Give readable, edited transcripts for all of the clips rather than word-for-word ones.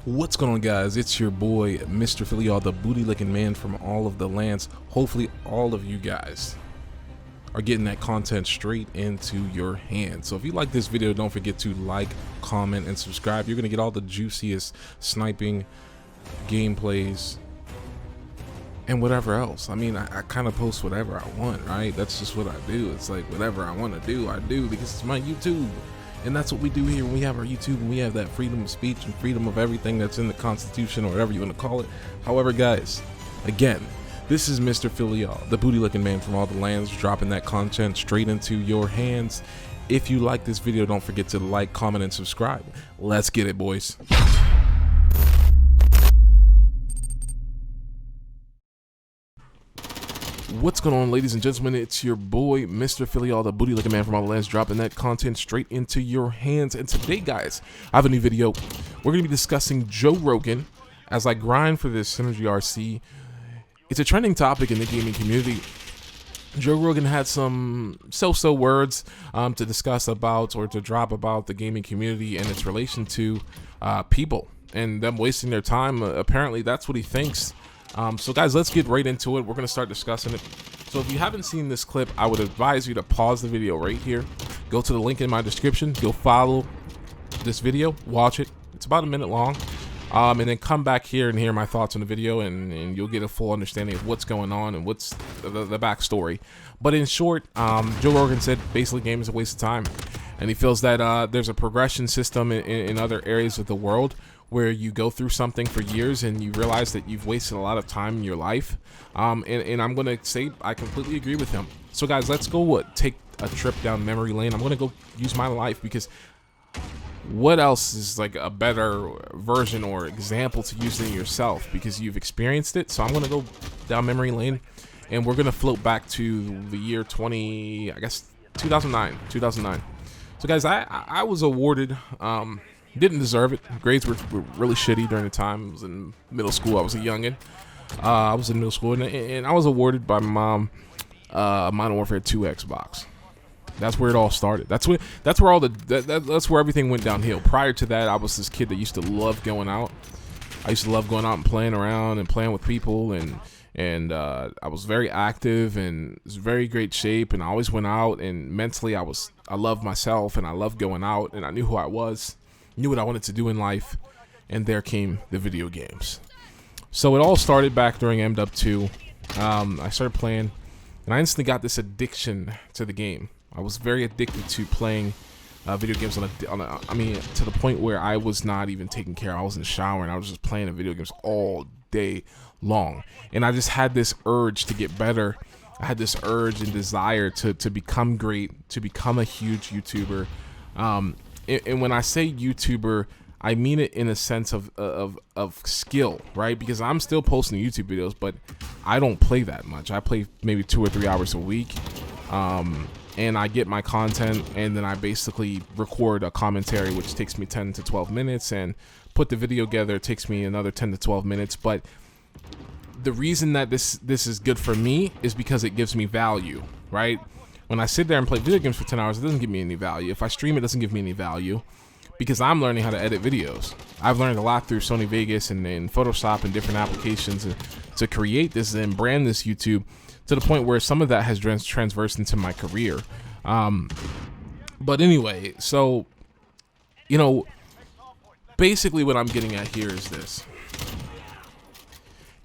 What's going on, guys? It's your boy Mr. Philly, all the booty licking man from all of the lands. Hopefully all of you guys are getting that content straight into your hands. So if you like this video, don't forget to like, comment, and subscribe. You're gonna get all the juiciest sniping gameplays and whatever else. I mean, I kind of post whatever I want, right? That's just what I do. It's like whatever I want to do, I do, because it's my YouTube. And that's what we do here when we have our YouTube, and we have that freedom of speech and freedom of everything that's in the Constitution, or whatever you want to call it. However, guys, again, this is Mr. Philly, the booty looking man from all the lands, dropping that content straight into your hands. If you like this video, don't forget to like, comment, and subscribe. Let's get it, boys. What's going on, ladies and gentlemen? It's your boy Mr. Philly, all the booty looking man from all the lands, dropping that content straight into your hands. And today, guys, I have a new video. We're going to be discussing Joe Rogan as I grind for this Synergy RC. It's a trending topic in the gaming community. Joe Rogan had some so-so words to discuss about, or to drop about, the gaming community and its relation to people and them wasting their time. Apparently that's what he thinks. So guys, let's get right into it. We're going to start discussing it. So if you haven't seen this clip, I would advise you to pause the video right here. Go to the link in my description. Go follow this video. Watch it. It's about a minute long. And then come back here and hear my thoughts on the video, and you'll get a full understanding of what's going on and what's the backstory. But in short, Joe Rogan said basically gaming is a waste of time. And he feels that there's a progression system in other areas of the world where you go through something for years and you realize that you've wasted a lot of time in your life. And I'm going to say I completely agree with him. So guys, let's go take a trip down memory lane. I'm going to go use my life, because what else is like a better version or example to use than yourself, because you've experienced it. So I'm going to go down memory lane, and we're going to float back to the year 2009. So guys, I was awarded, didn't deserve it. Grades were really shitty during the time. I was in middle school. I was a youngin'. I was in middle school, and I was awarded by my mom Modern Warfare 2 Xbox. That's where it all started. That's where everything went downhill. Prior to that, I was this kid that used to love going out. I used to love going out and playing around and playing with people, and I was very active and was very great shape, and I always went out, and mentally I loved myself, and I loved going out, and I knew who I was, knew what I wanted to do in life. And there came the video games. So it all started back during MW2. I started playing, and I instantly got this addiction to the game. I was very addicted to playing video games I mean, to the point where I was not even taking care. I was in the shower and I was just playing the video games all day long. And I just had this urge to get better. I had this urge and desire to become great, to become a huge YouTuber. And when I say YouTuber, I mean it in a sense of skill, right? Because I'm still posting YouTube videos, but I don't play that much. I play maybe 2 or 3 hours a week. And I get my content, and then I basically record a commentary, which takes me 10 to 12 minutes, and put the video together. It takes me another 10 to 12 minutes. But the reason that this is good for me is because it gives me value, right? When I sit there and play video games for 10 hours, it doesn't give me any value. If I stream, it doesn't give me any value, because I'm learning how to edit videos. I've learned a lot through Sony Vegas and Photoshop and different applications to create this and brand this YouTube, to the point where some of that has transversed into my career. But anyway, so, you know, basically what I'm getting at here is this.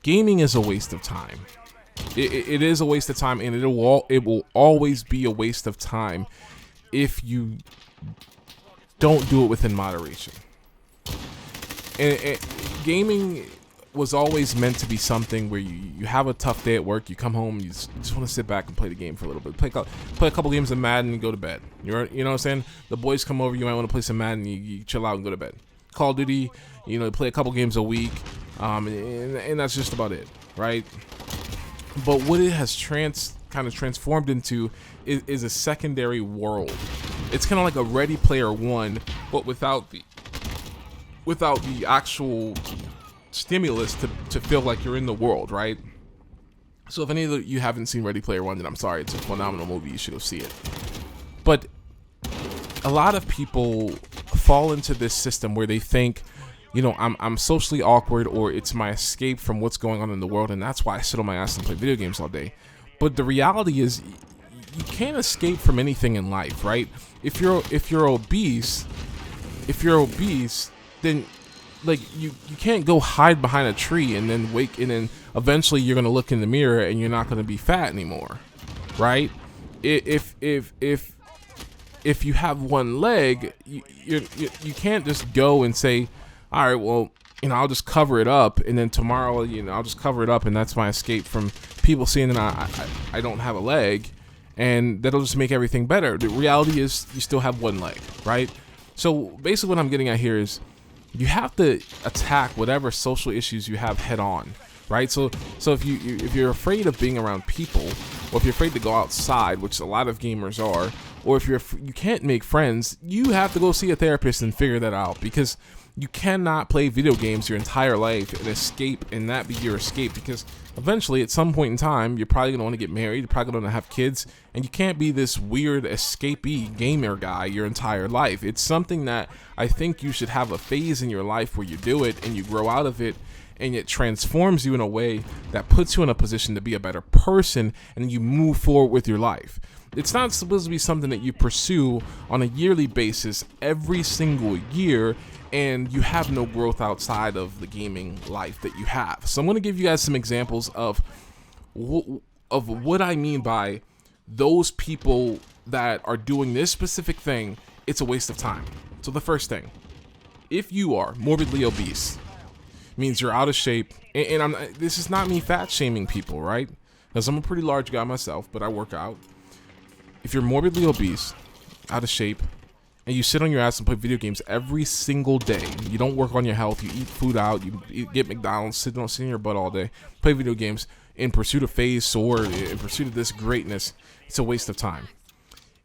Gaming is a waste of time. It is a waste of time, and it will always be a waste of time if you don't do it within moderation. And gaming was always meant to be something where you have a tough day at work, you come home, you just want to sit back and play the game for a little bit, play a couple games of Madden and go to bed. You know what I'm saying? The boys come over, you might want to play some Madden, you chill out and go to bed. Call of Duty, you know, play a couple games a week, and that's just about it, right? But what it has kind of transformed into is a secondary world. It's kind of like a Ready Player One, but without the actual stimulus to feel like you're in the world, right? So if any of you haven't seen Ready Player One, then I'm sorry. It's a phenomenal movie. You should have seen it. But a lot of people fall into this system where they think I'm socially awkward, or it's my escape from what's going on in the world, and that's why I sit on my ass and play video games all day. But the reality is, you can't escape from anything in life, right? If you're obese, then like you can't go hide behind a tree and then eventually you're gonna look in the mirror and you're not gonna be fat anymore, right? If you have one leg, you can't just go and say, all right, well, I'll just cover it up, and then tomorrow, I'll just cover it up, and that's my escape from people seeing that I don't have a leg, and that'll just make everything better. The reality is, you still have one leg, right? So basically, what I'm getting at here is, you have to attack whatever social issues you have head on, right? So if you're afraid of being around people, or if you're afraid to go outside, which a lot of gamers are, or if you can't make friends, you have to go see a therapist and figure that out, because you cannot play video games your entire life and escape and that be your escape, because eventually at some point in time you're probably going to want to get married, you're probably going to have kids, and you can't be this weird escapee gamer guy your entire life. It's something that I think you should have a phase in your life where you do it and you grow out of it, and it transforms you in a way that puts you in a position to be a better person, and you move forward with your life. It's not supposed to be something that you pursue on a yearly basis every single year, and you have no growth outside of the gaming life that you have. So I'm going to give you guys some examples of what I mean by those people that are doing this specific thing. It's a waste of time. So the first thing, if you are morbidly obese, means you're out of shape, and this is not me fat shaming people, right? Because I'm a pretty large guy myself, but I work out. If you're morbidly obese, out of shape, and you sit on your ass and play video games every single day, you don't work on your health, you eat food out, you get McDonald's, sit in your butt all day, play video games in pursuit of phase or in pursuit of this greatness, it's a waste of time.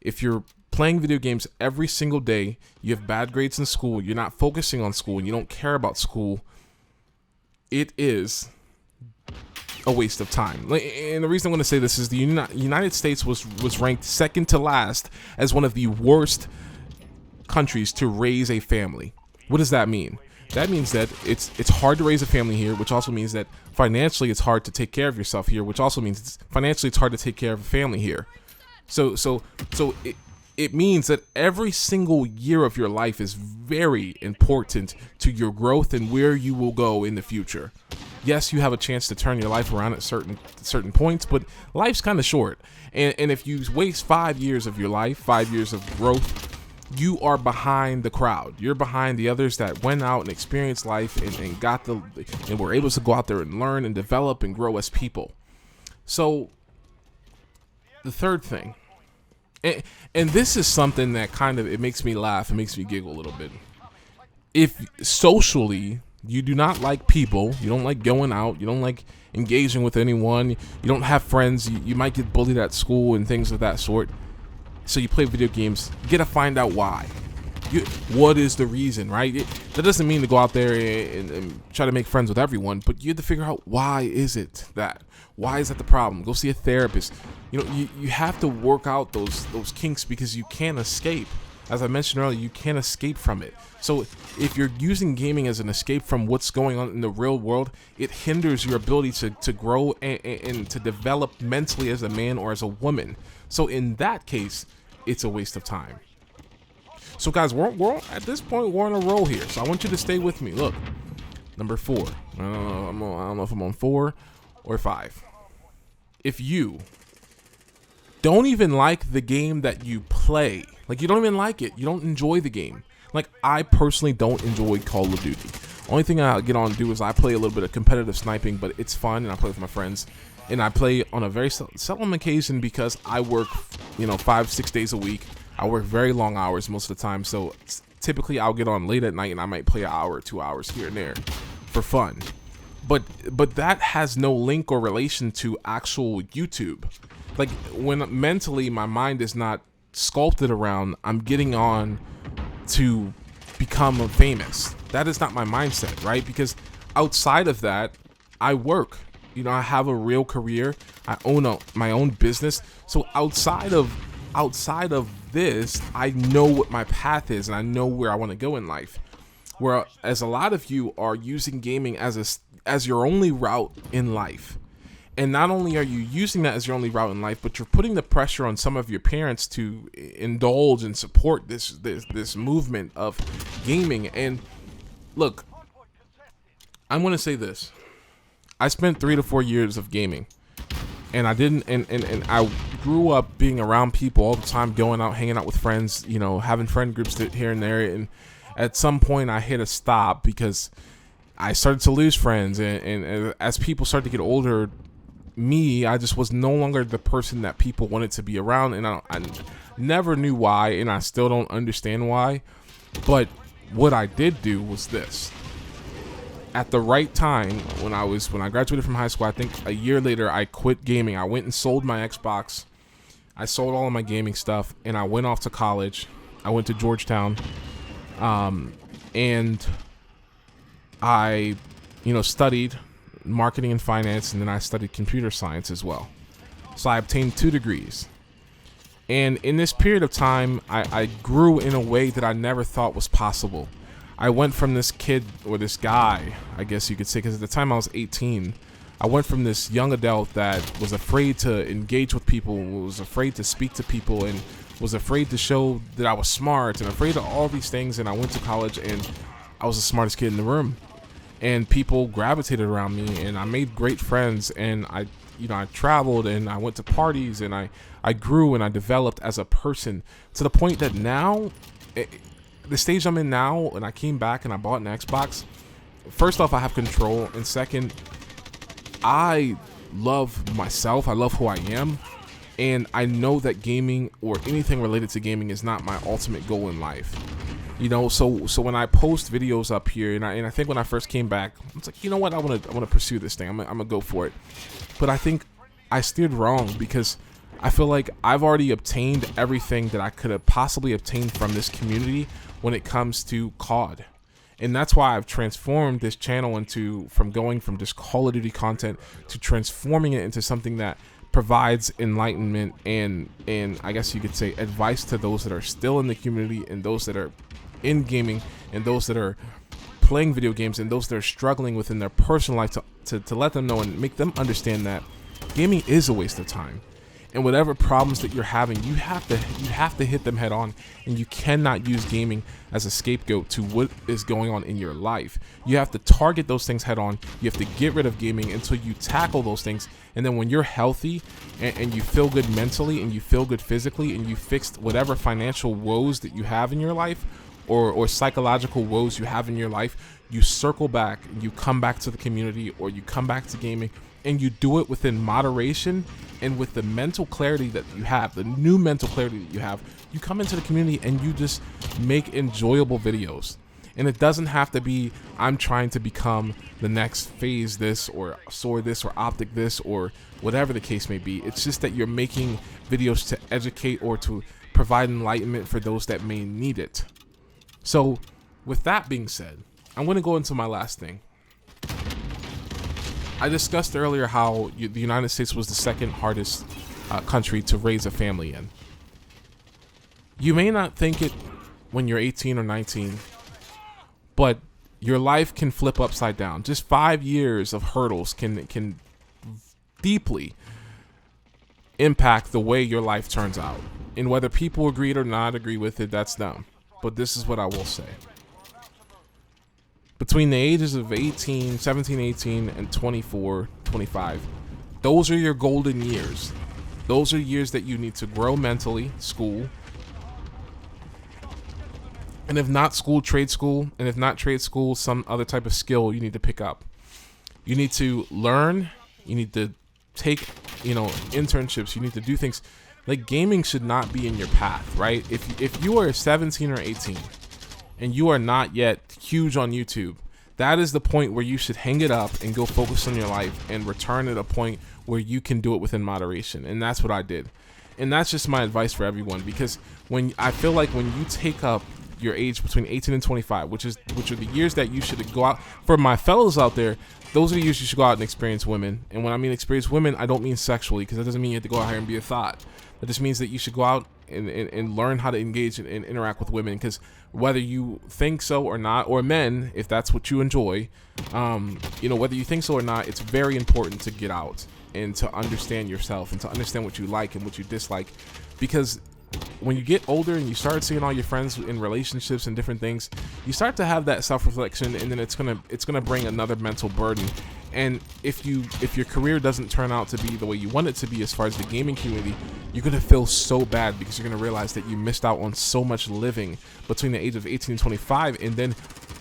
If you're playing video games every single day, you have bad grades in school, you're not focusing on school, and you don't care about school, it is a waste of time. And the reason I'm going to say this is the United States was ranked second to last as one of the worst countries to raise a family. What does that mean? That means that it's hard to raise a family here, which also means that financially it's hard to take care of yourself here, which also means financially it's hard to take care of a family here. So it means that every single year of your life is very important to your growth and where you will go in the future. Yes, you have a chance to turn your life around at certain points, but life's kind of short. And if you waste 5 years of your life, 5 years of growth, you are behind the crowd. You're behind the others that went out and experienced life and were able to go out there and learn and develop and grow as people. So the third thing, and this is something that it makes me laugh, it makes me giggle a little bit. If socially you do not like people, you don't like going out, you don't like engaging with anyone, you don't have friends, you might get bullied at school and things of that sort, so you play video games, you gotta find out why. What is the reason, right? That doesn't mean to go out there and try to make friends with everyone, but you have to figure out why is it that? Why is that the problem? Go see a therapist. You have to work out those kinks, because you can't escape. As I mentioned earlier, you can't escape from it. So if you're using gaming as an escape from what's going on in the real world, it hinders your ability to grow and to develop mentally as a man or as a woman. So in that case, it's a waste of time. So guys, we're at this point, we're on a roll here. So I want you to stay with me. Look, number 4. I don't know if I'm on 4 or 5. If you don't even like the game that you play, like you don't even like it, you don't enjoy the game. Like I personally don't enjoy Call of Duty. Only thing I get on and do is I play a little bit of competitive sniping, but it's fun and I play with my friends. And I play on a very seldom occasion because I work, 5-6 days a week. I work very long hours most of the time. So typically I'll get on late at night and I might play an hour or 2 hours here and there for fun. But that has no link or relation to actual YouTube. Like when mentally my mind is not sculpted around I'm getting on to become famous. That is not my mindset, right? Because outside of that, I work. I have a real career. I own my own business. So outside of this, I know what my path is and I know where I want to go in life. whereas a lot of you are using gaming as your only route in life. And not only are you using that as your only route in life, but you're putting the pressure on some of your parents to indulge and support this movement of gaming. And look, I'm going to say this. I spent 3 to 4 years of gaming, and I didn't, and I grew up being around people all the time, going out, hanging out with friends, you know, having friend groups here and there. And at some point I hit a stop because I started to lose friends. And as people started to get older, I just was no longer the person that people wanted to be around, and I never knew why, and I still don't understand why. But what I did do was this. At the right time, when I graduated from high school, I think a year later, I quit gaming. I went and sold my Xbox. I sold all of my gaming stuff, and I went off to college. I went to Georgetown, and I, studied marketing and finance, and then I studied computer science as well. So I obtained 2 degrees. And in this period of time, I grew in a way that I never thought was possible. I went from this kid, or this guy, I guess you could say, because at the time I was 18, I went from this young adult that was afraid to engage with people, was afraid to speak to people, and was afraid to show that I was smart, and afraid of all these things. And I went to college, and I was the smartest kid in the room. And people gravitated around me, and I made great friends, and I traveled, and I went to parties, and I grew, and I developed as a person to the point that now, the stage I'm in now, and I came back and I bought an Xbox. First off, I have control, and second, I love myself. I love who I am, and I know that gaming or anything related to gaming is not my ultimate goal in life. So when I post videos up here, and I think when I first came back, it's like, you know what, I want to pursue this thing. I'm gonna go for it. But I think I steered wrong, because I feel like I've already obtained everything that I could have possibly obtained from this community when it comes to COD. And that's why I've transformed this channel from going from just Call of Duty content to transforming it into something that provides enlightenment and I guess you could say advice to those that are still in the community, and those that are in gaming, and those that are playing video games, and those that are struggling within their personal life, to let them know and make them understand that gaming is a waste of time. And whatever problems that you're having, you have to hit them head on, and you cannot use gaming as a scapegoat to what is going on in your life. You have to target those things head on. You have to get rid of gaming until you tackle those things. And then when you're healthy and you feel good mentally, and you feel good physically, and you fixed whatever financial woes that you have in your life, or psychological woes you have in your life, you circle back, and you come back to the community, or you come back to gaming, and you do it within moderation and with the mental clarity that you have, the new mental clarity that you have. You come into the community and you just make enjoyable videos. And it doesn't have to be, I'm trying to become the next phase this, or sword this, or optic this, or whatever the case may be. It's just that you're making videos to educate or to provide enlightenment for those that may need it. So with that being said, I'm going to go into my last thing. I discussed earlier how the United States was the second hardest country to raise a family in. You may not think it when you're 18 or 19, but your life can flip upside down. Just 5 years of hurdles can deeply impact the way your life turns out. And whether people agree or not agree with it, that's them. But this is what I will say. Between the ages of 17, 18, and 24, 25, those are your golden years. Those are years that you need to grow mentally, school. And if not school, trade school. And if not trade school, some other type of skill you need to pick up. You need to learn. You need to take, internships. You need to do things. Like, gaming should not be in your path, right? If you are 17 or 18 and you are not yet huge on YouTube, that is the point where you should hang it up and go focus on your life and return at a point where you can do it within moderation. And that's what I did. And that's just my advice for everyone, because I feel like when you take up your age between 18 and 25, which are the years that you should go out, for my fellows out there, those are the years you should go out and experience women. And when I mean experience women, I don't mean sexually, because that doesn't mean you have to go out here and be a thought. That just means that you should go out and learn how to engage and interact with women, because whether you think so or not, or men, if that's what you enjoy, you know, whether you think so or not, it's very important to get out and to understand yourself and to understand what you like and what you dislike, because when you get older and you start seeing all your friends in relationships and different things, you start to have that self-reflection, and then it's gonna bring another mental burden. And if your career doesn't turn out to be the way you want it to be as far as the gaming community, you're gonna feel so bad, because you're gonna realize that you missed out on so much living between the age of 18 and 25, and then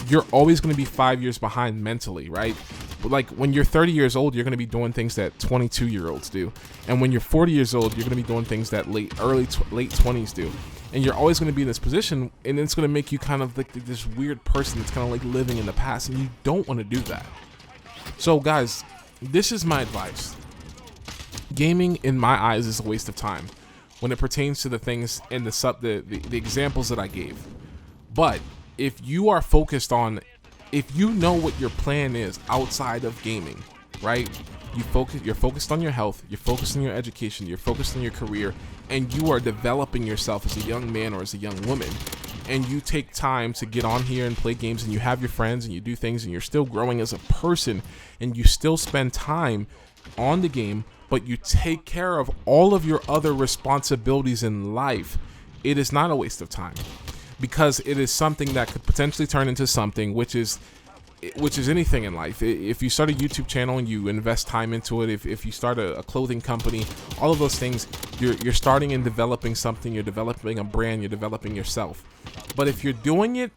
you're always gonna be 5 years behind mentally, right? Like when you're 30 years old, you're going to be doing things that 22-year-olds do. And when you're 40 years old, you're going to be doing things that late 20s do. And you're always going to be in this position, and it's going to make you kind of like this weird person that's kind of like living in the past, and you don't want to do that. So guys, this is my advice. Gaming, in my eyes, is a waste of time when it pertains to the things and the examples that I gave. But if you are focused on, if you know what your plan is outside of gaming, right? You're focused on your health, you're focused on your education, you're focused on your career, and you are developing yourself as a young man or as a young woman, and you take time to get on here and play games, and you have your friends and you do things, and you're still growing as a person, and you still spend time on the game, but you take care of all of your other responsibilities in life, it is not a waste of time. Because it is something that could potentially turn into something, which is anything in life. If you start a YouTube channel and you invest time into it, if you start a clothing company, all of those things, you're starting and developing something, you're developing a brand, you're developing yourself. But if you're doing it,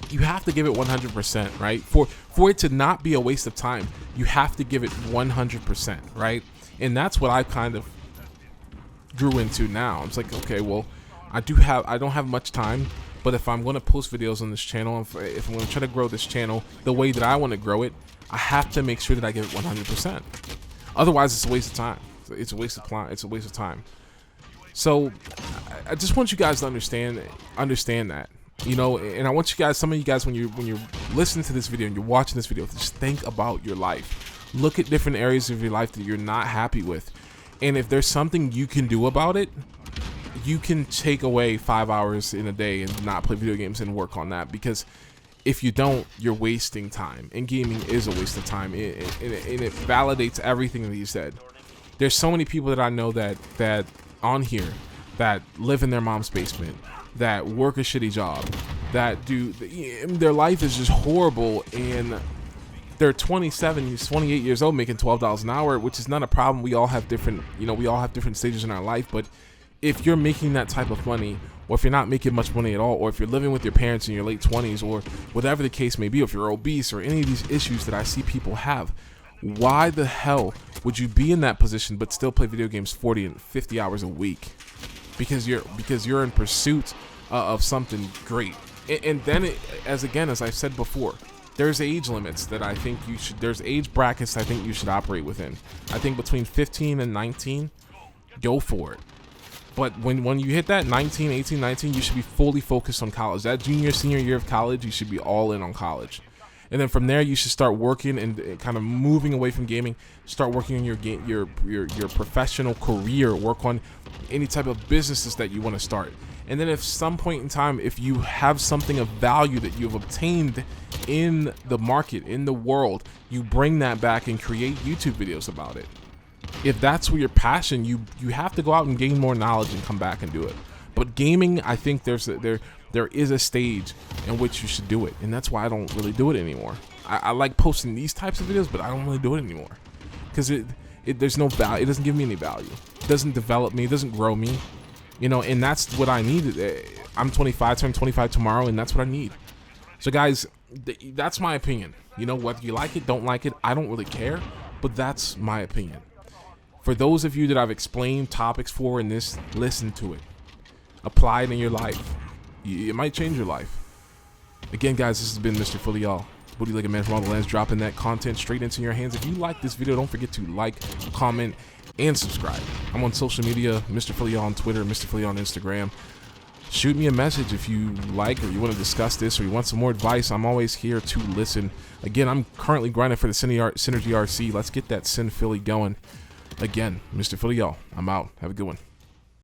you have to give it 100%, right? For it to not be a waste of time, you have to give it 100%, right? And that's what I kind of grew into now. It's like, okay, well, I don't have much time, but if I'm going to post videos on this channel, if I'm going to try to grow this channel the way that I want to grow it, I have to make sure that I give it 100%. Otherwise, it's a waste of time. It's a waste of time. It's a waste of time. So I just want you guys to understand that, you know, and I want you guys, some of you guys, when you're listening to this video and you're watching this video, just think about your life. Look at different areas of your life that you're not happy with, and if there's something you can do about it, you can take away 5 hours in a day and not play video games and work on that, because if you don't, you're wasting time, and gaming is a waste of time, and it validates everything that you said. There's so many people that I know that on here that live in their mom's basement, that work a shitty job, that their life is just horrible, and they're 27, 28 years old making $12 an hour, which is not a problem. We all have different, we all have different stages in our life, but if you're making that type of money, or if you're not making much money at all, or if you're living with your parents in your late 20s, or whatever the case may be, if you're obese or any of these issues that I see people have, why the hell would you be in that position but still play video games 40 and 50 hours a week? Because you're in pursuit of something great. And then, as I've said before, there's age limits that I think there's age brackets I think you should operate within. I think between 15 and 19, go for it. But when you hit that 19, 18, 19, you should be fully focused on college. That junior, senior year of college, you should be all in on college. And then from there, you should start working and kind of moving away from gaming. Start working on your professional career. Work on any type of businesses that you want to start. And then if some point in time, if you have something of value that you've obtained in the market, in the world, you bring that back and create YouTube videos about it. If that's where your passion, you have to go out and gain more knowledge and come back and do it. But gaming, I think there is a stage in which you should do it, and that's why I don't really do it anymore. I like posting these types of videos, but I don't really do it anymore because there's no value. It doesn't give me any value. It doesn't develop me. It doesn't grow me. And that's what I need. I'm 25, turn 25 tomorrow, and that's what I need. So guys, that's my opinion. Whether you like it, don't like it, I don't really care, but that's my opinion. For those of you that I've explained topics for in this, listen to it. Apply it in your life. It might change your life. Again, guys, this has been Mr. Fully Y'all, Booty Legged Man from all the lands, dropping that content straight into your hands. If you like this video, don't forget to like, comment, and subscribe. I'm on social media, Mr. Fully Y'all on Twitter, Mr. Fully Y'all on Instagram. Shoot me a message if you like or you want to discuss this or you want some more advice. I'm always here to listen. Again, I'm currently grinding for the Synergy RC. Let's get that Sin Philly going. Again, Mr. Philly Y'all, I'm out. Have a good one.